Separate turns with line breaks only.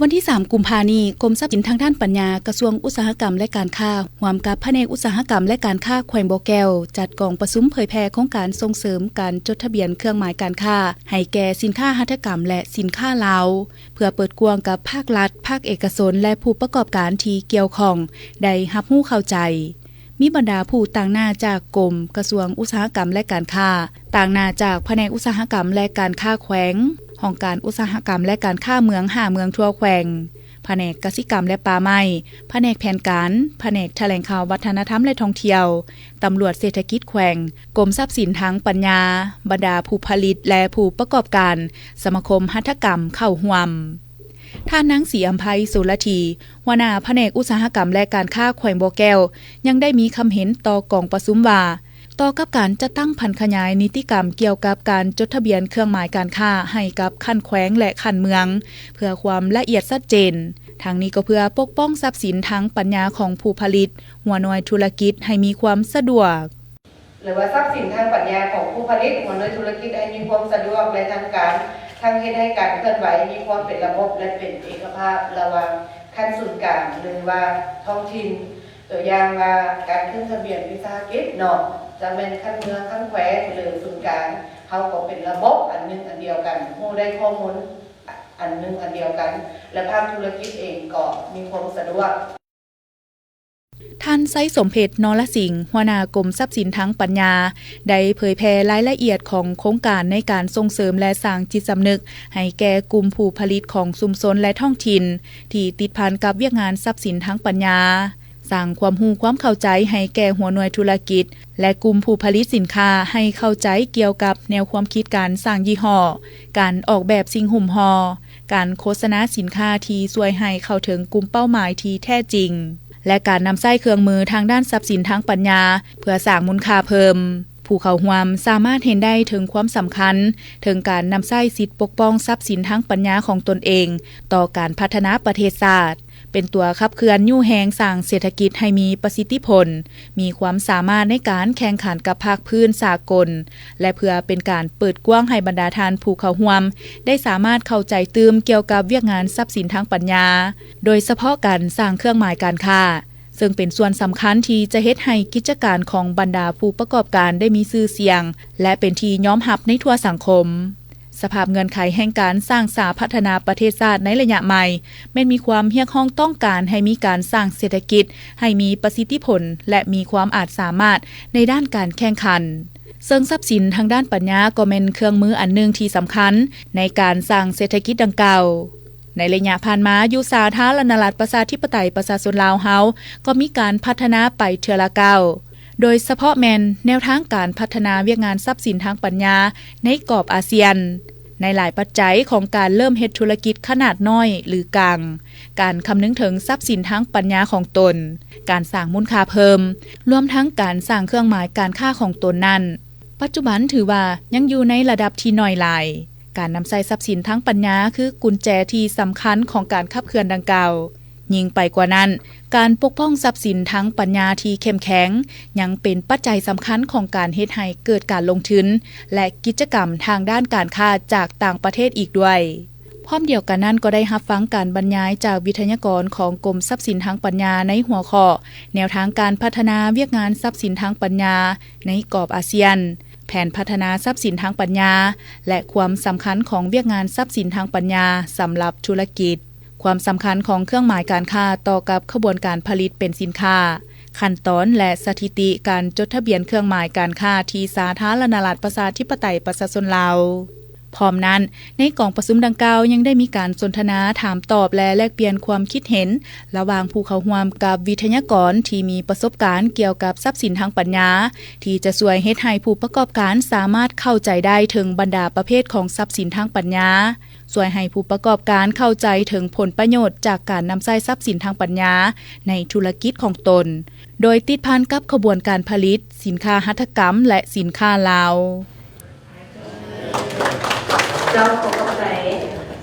วันที่ 3 กุมภาพันธ์นี้กรมทรัพย์สินทางด้านปัญญากระทรวงอุตสาหกรรมและการค้าร่วมกับแผนกอุตสาหกรรมและการค้าแขวงบ่อแก้วจัดกองประชุมเผยแพร่โครงการส่งเสริมการจดทะเบียนเครื่องหมายการค้าให้แก่สินค้าหัตถกรรมและสินค้าลาวเพื่อเปิดกว้างกับภาครัฐภาคเอกชนและผู้ประกอบการที่เกี่ยวข้องได้รับรู้เข้าใจมีบรรดาผู้ต่างหน้าจากกรมกระทรวงอุตสาหกรรมและการค้าต่างหน้าจากแผนกอุตสาหกรรมและการค้าแขวงห้องการอุตสาหกรรมและการค้าเมือง5เมืองทั่วแขวงแผนกกสิกรรมและป่าไม้แผนกแผนการแผนกแถลงข่าววัฒนธรรมและท่องเที่ยวตำรวจเศรษฐกิจแขวงกรมทรัพย์สินทางปัญญาบรรดาผู้ผลิตและผู้ประกอบการสมาคมหัตถกรรมเข้าร่วมท่านนางศรีอำไพสุรธีหัวหน้าแผนกอุตสาหกรรมและการค้าแขวงบ่อแก้วยังได้มีคำเห็นต่อกองประชุมว่าต่อกับการจะตั้งพันขยายนิติกรรมเกี่ยวกับการจดทะเบียนเครื่องหมายการค้าให้กับขั้นแขวงและขั้นเมืองเพื่อความละเอียดชัดเจนทางนี้ก็เพื่อปกป้องทรัพย์สินทางปัญญาของผู้ผลิตหัวหน่วยธุรกิจให้มีความสะดวก
หรือว่าทรัพย์สินทางปัญญาของผู้ผลิตหัวหน่วยธุรกิจให้มีความสะดวกและทางการทางเฮ็ดให้การเคลื่อนไหวมีความเป็นระบบและเป็นเอกภาพระหว่างขั้นศูนย์กลางหรือว่าท้องถิ่นตัวอย่างว่าการขึ้นทะเบียนวิสาหกิจเนาะจะเป็นขั้นเมืองขั้นแขวงหรือศูนย์กลางเขาก็เป็นระบบอันนึงอันเดียวกันผู้ได้ข้อมูลอันนึงอันเดียวกันและภาคธุรกิจเองก็มีความสะดวก
ท่านไซสมเพชรนรสิงห์หัวหน้ากรมทรัพย์สินทางปัญญาได้เผยแพร่รายละเอียดของโครงการในการส่งเสริมและสร้างจิตสำนึกให้แก่กลุ่มผู้ผลิตของชุมชนและท้องถิ่นที่ติดพันกับเวียกงานทรัพย์สินทางปัญญาสร้างความรู้ความเข้าใจให้แก่หัวหน่วยธุรกิจและกลุ่มผู้ผลิตสินค้าให้เข้าใจเกี่ยวกับแนวความคิดการสร้างยี่ห้อการออกแบบสิ่งหุ้มห่อการโฆษณาสินค้าที่ช่วยให้เข้าถึงกลุ่มเป้าหมายที่แท้จริงและการนำใช้เครื่องมือทางด้านทรัพย์สินทางปัญญาเพื่อสร้างมูลค่าเพิ่มผู้เข้าร่วมสามารถเห็นได้ถึงความสำคัญถึงการนำใช้สิทธิปกป้องทรัพย์สินทางปัญญาของตนเองต่อการพัฒนาประเทศชาติเป็นตัวขับเคลื่อนยู่แหงสร้างเศรษฐกิจให้มีประสิทธิผลมีความสามารถในการแข่งขันกับภาคพื้นสากลและเพื่อเป็นการเปิดกว้างให้บรรดาทานผู้เข้าร่วมได้สามารถเข้าใจตื่มเกี่ยวกับเวียกงานทรัพย์สินทางปัญญาโดยเฉพาะการสร้างเครื่องหมายการค้าซึ่งเป็นส่วนสำคัญที่จะเฮ็ดให้กิจการของบรรดาผู้ประกอบการได้มีชื่อเสียงและเป็นที่ยอมรับในทั่วสังคมสภาพเงื่อนไขแห่งการสร้างสาพัฒนาประเทศชาติในระยะใหม่แม้นมีความเรียกร้องต้องการให้มีการสร้างเศรษฐกิจให้มีประสิทธิผลและมีความอาจสามารถในด้านการแข่งขันซึ่งทรัพย์สินทางด้านปัญญาก็เป็นเครื่องมืออันหนึ่งที่สำคัญในการสร้างเศรษฐกิจดังกล่าวในระยะผ่านมาอยู่สาธารณรัฐประชาธิปไตยประชาชนลาวเฮาก็มีการพัฒนาไปเทื่อละก้าวโดยเฉพาะแนวทางการพัฒนาเวียกงานทรัพย์สินทางปัญญาในกรอบอาเซียนในหลายปัจจัยของการเริ่มเฮ็ดธุรกิจขนาดน้อยหรือกลางการคำนึงถึงทรัพย์สินทางปัญญาของตนการสร้างมูลค่าเพิ่มรวมทั้งการสร้างเครื่องหมายการค้าของตนนั้นปัจจุบันถือว่ายังอยู่ในระดับที่น้อยหลายการนำใช้ทรัพย์สินทางปัญญาคือกุญแจที่สำคัญของการขับเคลื่อนดังกล่าวยิ่งไปกว่านั้นการปกป้องทรัพย์สินทางปัญญาที่เข้มแข็งยังเป็นปัจจัยสำคัญของการเฮ็ดให้เกิดการลงทุนและกิจกรรมทางด้านการค้าจากต่างประเทศอีกด้วยพร้อมเดียวกันนั้นก็ได้รับฟังการบรรยายจากวิทยากรของกรมทรัพย์สินทางปัญญาในหัวข้อแนวทางการพัฒนาเวียกงานทรัพย์สินทางปัญญาในกรอบอาเซียนแผนพัฒนาทรัพย์สินทางปัญญาและความสำคัญของเวียกงานทรัพย์สินทางปัญญาสำหรับธุรกิจความสำคัญของเครื่องหมายการค้าต่อกับขบวนการผลิตเป็นสินค้าขั้นตอนและสถิติการจดทะเบียนเครื่องหมายการค้าที่สาธารณรัฐประชาธิปไตยประชาชนลาวพร้อมนั้นในกองประชุมดังกล่าวยังได้มีการสนทนาถามตอบและแลกเปลี่ยนความคิดเห็นระหว่างผู้เข้าร่วมกับวิทยากรที่มีประสบการณ์เกี่ยวกับทรัพย์สินทางปัญญาที่จะช่วยเฮ็ดให้ผู้ประกอบการสามารถเข้าใจได้ถึงบรรดาประเภทของทรัพย์สินทางปัญญาช่วยให้ผู้ประกอบการเข้าใจถึงผลประโยชน์จากการนำใช้ทรัพย์สินทางปัญญาในธุรกิจของตนโดยติดพันกับขบวนการผลิตสินค้าหัตถกรรมและสินค้าลาว
เจ้าของ